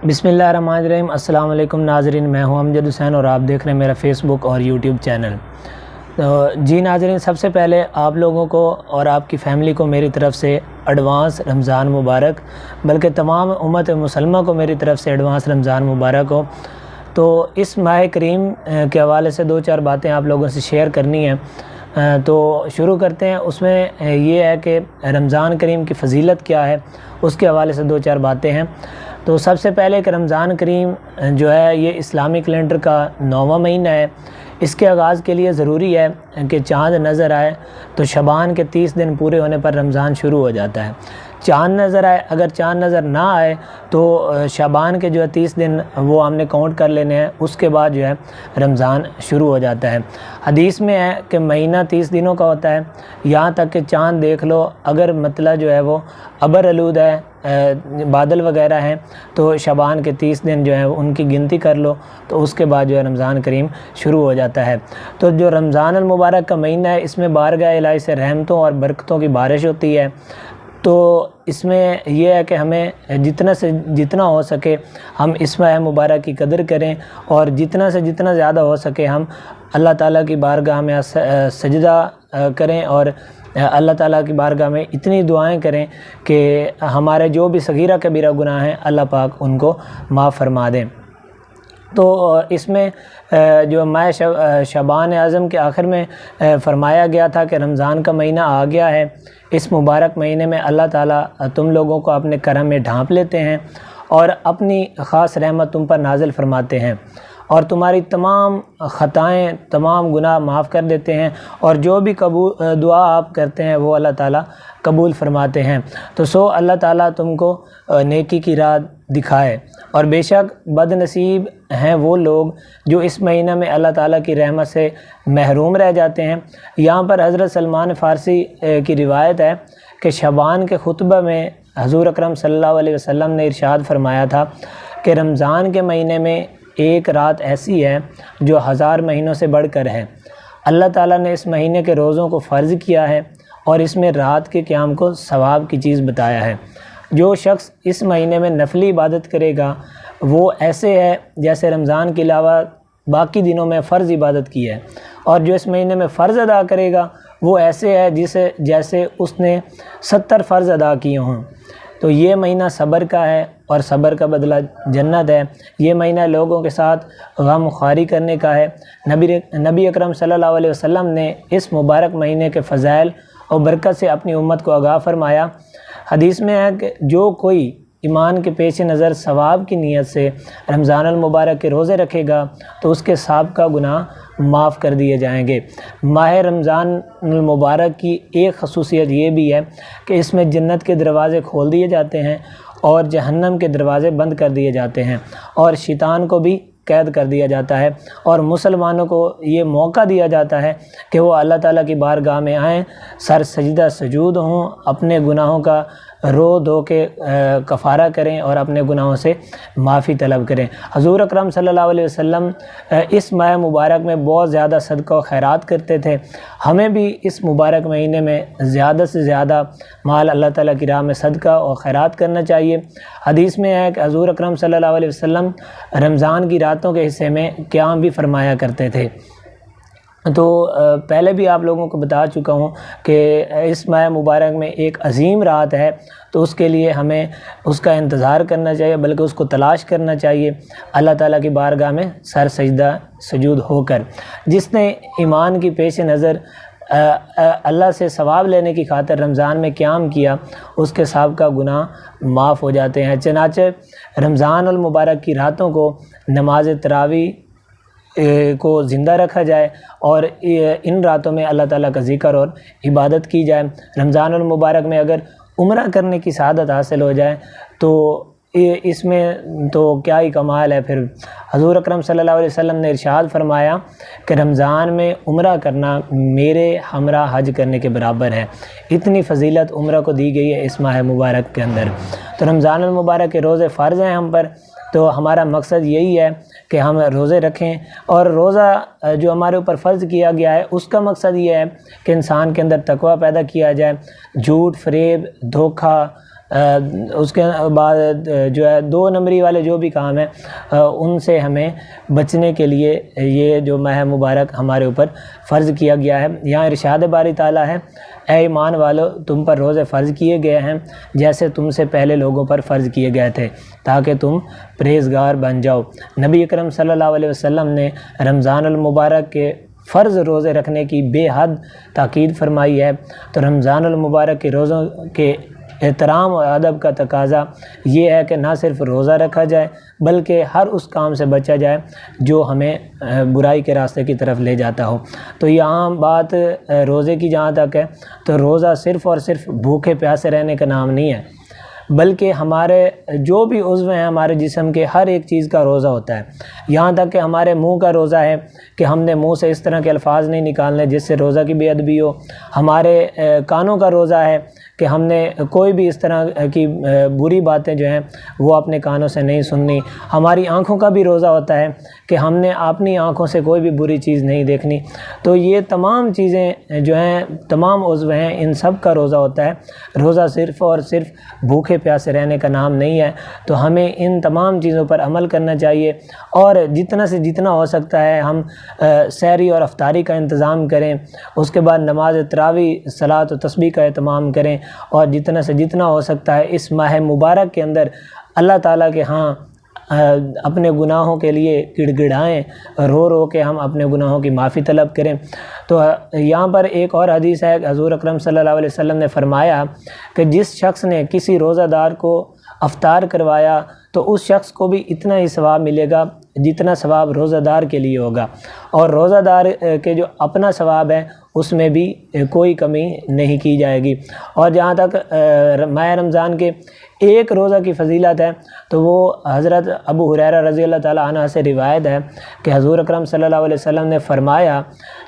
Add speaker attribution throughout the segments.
Speaker 1: بسم اللہ الرحمن الرحیم۔ السلام علیکم ناظرین، میں ہوں امجد حسین اور آپ دیکھ رہے ہیں میرا فیس بک اور یوٹیوب چینل۔ جی ناظرین، سب سے پہلے آپ لوگوں کو اور آپ کی فیملی کو میری طرف سے ایڈوانس رمضان مبارک، بلکہ تمام امت مسلمہ کو میری طرف سے ایڈوانس رمضان مبارک ہو۔ تو اس ماہ کریم کے حوالے سے دو چار باتیں آپ لوگوں سے شیئر کرنی ہیں، تو شروع کرتے ہیں۔ اس میں یہ ہے کہ رمضان کریم کی فضیلت کیا ہے، اس کے حوالے سے دو چار باتیں ہیں۔ تو سب سے پہلے کہ رمضان کریم جو ہے یہ اسلامی کیلنڈر کا 9واں مہینہ ہے۔ اس کے آغاز کے لیے ضروری ہے کہ چاند نظر آئے، تو شعبان کے 30 دن پورے ہونے پر رمضان شروع ہو جاتا ہے۔ چاند نظر آئے، اگر چاند نظر نہ آئے تو شعبان کے جو ہے 30 دن وہ ہم نے کاؤنٹ کر لینے ہیں، اس کے بعد جو ہے رمضان شروع ہو جاتا ہے۔ حدیث میں ہے کہ مہینہ 30 دنوں کا ہوتا ہے، یہاں تک کہ چاند دیکھ لو، اگر مطلب جو ہے وہ ابر آلود ہے، بادل وغیرہ ہیں، تو شعبان کے 30 دن جو ہیں ان کی گنتی کر لو، تو اس کے بعد جو ہے رمضان کریم شروع ہو جاتا ہے۔ تو جو رمضان المبارک کا مہینہ ہے، اس میں بارگاہ الہی سے رحمتوں اور برکتوں کی بارش ہوتی ہے۔ تو اس میں یہ ہے کہ ہمیں جتنا ہو سکے ہم اس ماہ مبارک کی قدر کریں، اور جتنا سے جتنا زیادہ ہو سکے ہم اللہ تعالیٰ کی بارگاہ میں سجدہ کریں، اور اللہ تعالیٰ کی بارگاہ میں اتنی دعائیں کریں کہ ہمارے جو بھی صغیرہ کبیرہ گناہ ہیں اللہ پاک ان کو معاف فرما دیں۔ تو اس میں جو ماہ شعبان اعظم کے آخر میں فرمایا گیا تھا کہ رمضان کا مہینہ آ گیا ہے، اس مبارک مہینے میں اللہ تعالیٰ تم لوگوں کو اپنے کرم میں ڈھانپ لیتے ہیں اور اپنی خاص رحمت تم پر نازل فرماتے ہیں، اور تمہاری تمام خطائیں، تمام گناہ معاف کر دیتے ہیں، اور جو بھی دعا آپ کرتے ہیں وہ اللہ تعالیٰ قبول فرماتے ہیں۔ تو سو اللہ تعالیٰ تم کو نیکی کی راہ دکھائے، اور بے شک بد نصیب ہیں وہ لوگ جو اس مہینہ میں اللہ تعالیٰ کی رحمت سے محروم رہ جاتے ہیں۔ یہاں پر حضرت سلمان فارسی کی روایت ہے کہ شعبان کے خطبہ میں حضور اکرم صلی اللہ علیہ وسلم نے ارشاد فرمایا تھا کہ رمضان کے مہینے میں ایک رات ایسی ہے جو 1000 مہینوں سے بڑھ کر ہے۔ اللہ تعالیٰ نے اس مہینے کے روزوں کو فرض کیا ہے، اور اس میں رات کے قیام کو ثواب کی چیز بتایا ہے۔ جو شخص اس مہینے میں نفلی عبادت کرے گا وہ ایسے ہے جیسے رمضان کے علاوہ باقی دنوں میں فرض عبادت کی ہے، اور جو اس مہینے میں فرض ادا کرے گا وہ ایسے ہے جیسے اس نے 70 فرض ادا کیے ہوں۔ تو یہ مہینہ صبر کا ہے، اور صبر کا بدلہ جنت ہے۔ یہ مہینہ لوگوں کے ساتھ غم خواری کرنے کا ہے۔ نبی اکرم صلی اللہ علیہ وسلم نے اس مبارک مہینے کے فضائل اور برکت سے اپنی امت کو آگاہ فرمایا۔ حدیث میں ہے کہ جو کوئی ایمان کے پیش نظر ثواب کی نیت سے رمضان المبارک کے روزے رکھے گا تو اس کے سابقہ گناہ معاف کر دیے جائیں گے۔ ماہ رمضان المبارک کی ایک خصوصیت یہ بھی ہے کہ اس میں جنت کے دروازے کھول دیے جاتے ہیں، اور جہنم کے دروازے بند کر دیے جاتے ہیں، اور شیطان کو بھی قید کر دیا جاتا ہے، اور مسلمانوں کو یہ موقع دیا جاتا ہے کہ وہ اللہ تعالیٰ کی بارگاہ میں آئیں، سر سجدہ سجود ہوں، اپنے گناہوں کا رو دھو کے کفارہ کریں، اور اپنے گناہوں سے معافی طلب کریں۔ حضور اکرم صلی اللہ علیہ وسلم اس ماہ مبارک میں بہت زیادہ صدقہ و خیرات کرتے تھے۔ ہمیں بھی اس مبارک مہینے میں زیادہ سے زیادہ مال اللہ تعالیٰ کی راہ میں صدقہ و خیرات کرنا چاہیے۔ حدیث میں ہے کہ حضور اکرم صلی اللہ علیہ وسلم رمضان کی راتوں کے حصے میں قیام بھی فرمایا کرتے تھے۔ تو پہلے بھی آپ لوگوں کو بتا چکا ہوں کہ اس ماہ مبارک میں ایک عظیم رات ہے، تو اس کے لیے ہمیں اس کا انتظار کرنا چاہیے، بلکہ اس کو تلاش کرنا چاہیے اللہ تعالیٰ کی بارگاہ میں سر سجدہ سجود ہو کر۔ جس نے ایمان کی پیش نظر اللہ سے ثواب لینے کی خاطر رمضان میں قیام کیا، اس کے سابقہ گناہ معاف ہو جاتے ہیں۔ چنانچہ رمضان المبارک کی راتوں کو نماز تراویح کو زندہ رکھا جائے، اور ان راتوں میں اللہ تعالیٰ کا ذکر اور عبادت کی جائے۔ رمضان المبارک میں اگر عمرہ کرنے کی سعادت حاصل ہو جائے تو اس میں تو کیا ہی کمال ہے۔ پھر حضور اکرم صلی اللہ علیہ وسلم نے ارشاد فرمایا کہ رمضان میں عمرہ کرنا میرے ہمراہ حج کرنے کے برابر ہے۔ اتنی فضیلت عمرہ کو دی گئی ہے اس ماہ مبارک کے اندر۔ تو رمضان المبارک کے روزے فرض ہیں ہم پر، تو ہمارا مقصد یہی ہے کہ ہم روزے رکھیں، اور روزہ جو ہمارے اوپر فرض کیا گیا ہے اس کا مقصد یہ ہے کہ انسان کے اندر تقوی پیدا کیا جائے، جھوٹ، فریب، دھوکہ، اس کے بعد جو ہے 2 نمبری والے جو بھی کام ہیں ان سے ہمیں بچنے کے لیے یہ جو ماہ مبارک ہمارے اوپر فرض کیا گیا ہے۔ یہاں ارشاد باری تعالیٰ ہے، اے ایمان والو تم پر روزے فرض کیے گئے ہیں جیسے تم سے پہلے لوگوں پر فرض کیے گئے تھے تاکہ تم پرہیزگار بن جاؤ۔ نبی اکرم صلی اللہ علیہ وسلم نے رمضان المبارک کے فرض روزے رکھنے کی بے حد تاکید فرمائی ہے، تو رمضان المبارک کے روزوں کے احترام اور ادب کا تقاضا یہ ہے کہ نہ صرف روزہ رکھا جائے بلکہ ہر اس کام سے بچا جائے جو ہمیں برائی کے راستے کی طرف لے جاتا ہو۔ تو یہاں بات روزے کی جہاں تک ہے تو روزہ صرف اور صرف بھوکے پیاسے رہنے کا نام نہیں ہے، بلکہ ہمارے جو بھی عضو ہیں ہمارے جسم کے ہر ایک چیز کا روزہ ہوتا ہے۔ یہاں تک کہ ہمارے منہ کا روزہ ہے کہ ہم نے منہ سے اس طرح کے الفاظ نہیں نکالنے جس سے روزہ کی بے ادبی ہو۔ ہمارے کانوں کا روزہ ہے کہ ہم نے کوئی بھی اس طرح کی بری باتیں جو ہیں وہ اپنے کانوں سے نہیں سننی۔ ہماری آنکھوں کا بھی روزہ ہوتا ہے کہ ہم نے اپنی آنکھوں سے کوئی بھی بری چیز نہیں دیکھنی۔ تو یہ تمام چیزیں جو ہیں، تمام عضو ہیں، ان سب کا روزہ ہوتا ہے۔ روزہ صرف اور صرف بھوکے پیاسے رہنے کا نام نہیں ہے، تو ہمیں ان تمام چیزوں پر عمل کرنا چاہیے اور جتنا سے جتنا ہو سکتا ہے ہم سحری اور افطاری کا انتظام کریں، اس کے بعد نماز تراویح، صلاۃ و تسبیح کا اہتمام کریں، اور جتنا سے جتنا ہو سکتا ہے اس ماہ مبارک کے اندر اللہ تعالیٰ کے ہاں اپنے گناہوں کے لیے گڑ گڑائیں، رو رو کے ہم اپنے گناہوں کی معافی طلب کریں۔ تو یہاں پر ایک اور حدیث ہے کہ حضور اکرم صلی اللہ علیہ وسلم نے فرمایا کہ جس شخص نے کسی روزہ دار کو افطار کروایا تو اس شخص کو بھی اتنا ہی ثواب ملے گا جتنا ثواب روزہ دار کے لیے ہوگا، اور روزہ دار کے جو اپنا ثواب ہے اس میں بھی کوئی کمی نہیں کی جائے گی۔ اور جہاں تک ماہ رمضان کے ایک روزہ کی فضیلت ہے تو وہ حضرت ابو ہریرہ رضی اللہ تعالیٰ عنہ سے روایت ہے کہ حضور اکرم صلی اللہ علیہ وسلم نے فرمایا،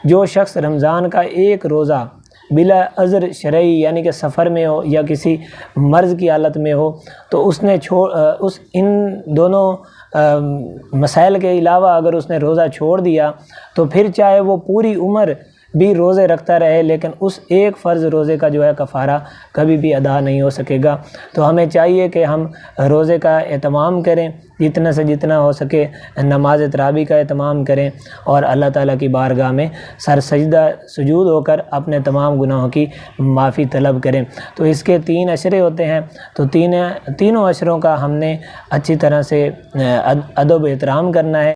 Speaker 1: جو شخص رمضان کا ایک روزہ بلا عذر شرعی یعنی کہ سفر میں ہو یا کسی مرض کی حالت میں ہو تو اس نے ان دونوں مسائل کے علاوہ اگر اس نے روزہ چھوڑ دیا تو پھر چاہے وہ پوری عمر بھی روزے رکھتا رہے لیکن اس ایک فرض روزے کا جو ہے کفارہ کبھی بھی ادا نہیں ہو سکے گا۔ تو ہمیں چاہیے کہ ہم روزے کا اہتمام کریں، جتنا سے جتنا ہو سکے نماز تراویح کا اہتمام کریں اور اللہ تعالیٰ کی بارگاہ میں سر سجدہ سجود ہو کر اپنے تمام گناہوں کی معافی طلب کریں۔ تو اس کے 3 عشرے ہوتے ہیں، تو تینوں عشروں کا ہم نے اچھی طرح سے ادب و احترام کرنا ہے۔